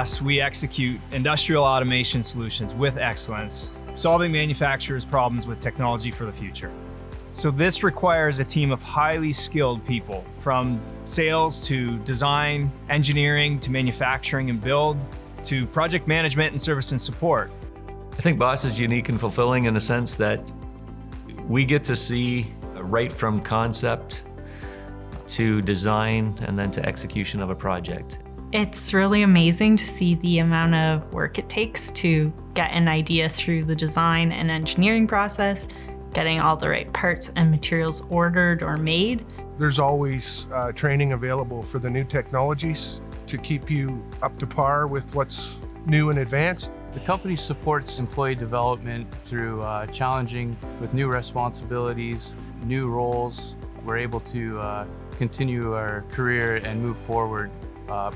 BOS, we execute industrial automation solutions with excellence, solving manufacturers' problems with technology for the future. So this requires a team of highly skilled people, from sales to design, engineering to manufacturing and build, to project management and service and support. I think BOS is unique and fulfilling in the sense that we get to see right from concept to design and then to execution of a project. It's really amazing to see the amount of work it takes to get an idea through the design and engineering process, getting all the right parts and materials ordered or made. There's always training available for the new technologies to keep you up to par with what's new and advanced. The company supports employee development through challenging with new responsibilities, new roles. We're able to continue our career and move forward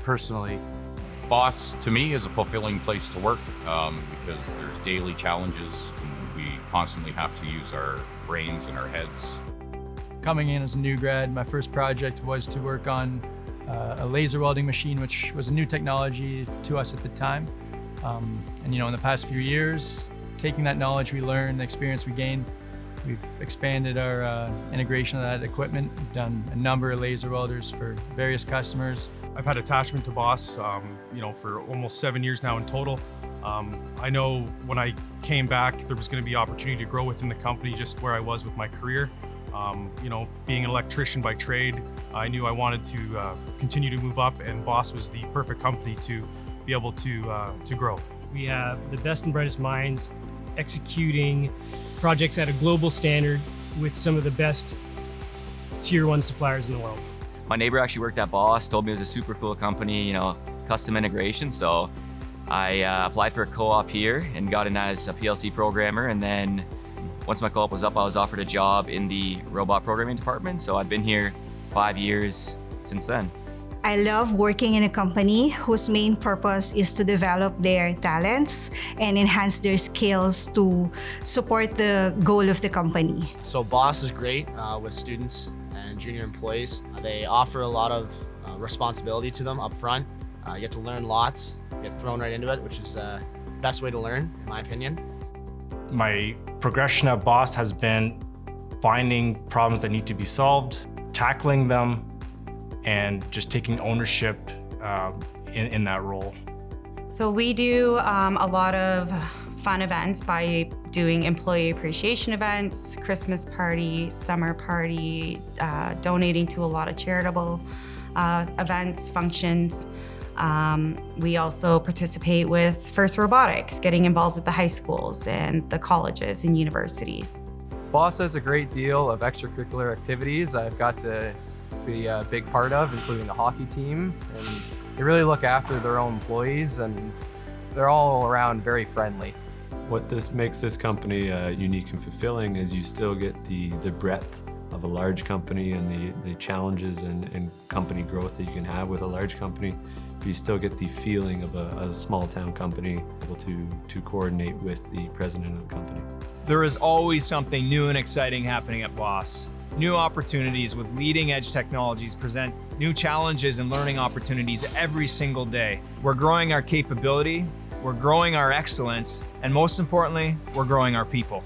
personally. BOS, to me, is a fulfilling place to work because there's daily challenges. We constantly have to use our brains and our heads. Coming in as a new grad, my first project was to work on a laser welding machine, which was a new technology to us at the time. And in the past few years, taking that knowledge we learned, the experience we gained, we've expanded our integration of that equipment. We've done a number of laser welders for various customers. I've had attachment to BOS, for almost 7 years now in total. I know when I came back, there was going to be opportunity to grow within the company, just where I was with my career. Being an electrician by trade, I knew I wanted to continue to move up, and BOS was the perfect company to be able to grow. We have the best and brightest minds executing projects at a global standard with some of the best tier 1 suppliers in the world. My neighbor actually worked at BOS, told me it was a super cool company, custom integration. So I applied for a co-op here and got in as a PLC programmer. And then once my co-op was up, I was offered a job in the robot programming department. So I've been here 5 years since then. I love working in a company whose main purpose is to develop their talents and enhance their skills to support the goal of the company. So BOS is great with students and junior employees. They offer a lot of responsibility to them up front. You get to learn lots, get thrown right into it, which is the best way to learn, in my opinion. My progression at BOS has been finding problems that need to be solved, tackling them, and just taking ownership in that role. So we do a lot of fun events by doing employee appreciation events, Christmas party, summer party, donating to a lot of charitable events, functions. We also participate with First Robotics, getting involved with the high schools and the colleges and universities. BOS has a great deal of extracurricular activities I've got to be a big part of, including the hockey team. And they really look after their own employees, and they're all around very friendly. What makes this company unique and fulfilling is you still get the breadth of a large company and the challenges and company growth that you can have with a large company. You still get the feeling of a small town company able to coordinate with the president of the company. There is always something new and exciting happening at BOS. New opportunities with leading edge technologies present new challenges and learning opportunities every single day. We're growing our capability, we're growing our excellence, and most importantly, we're growing our people.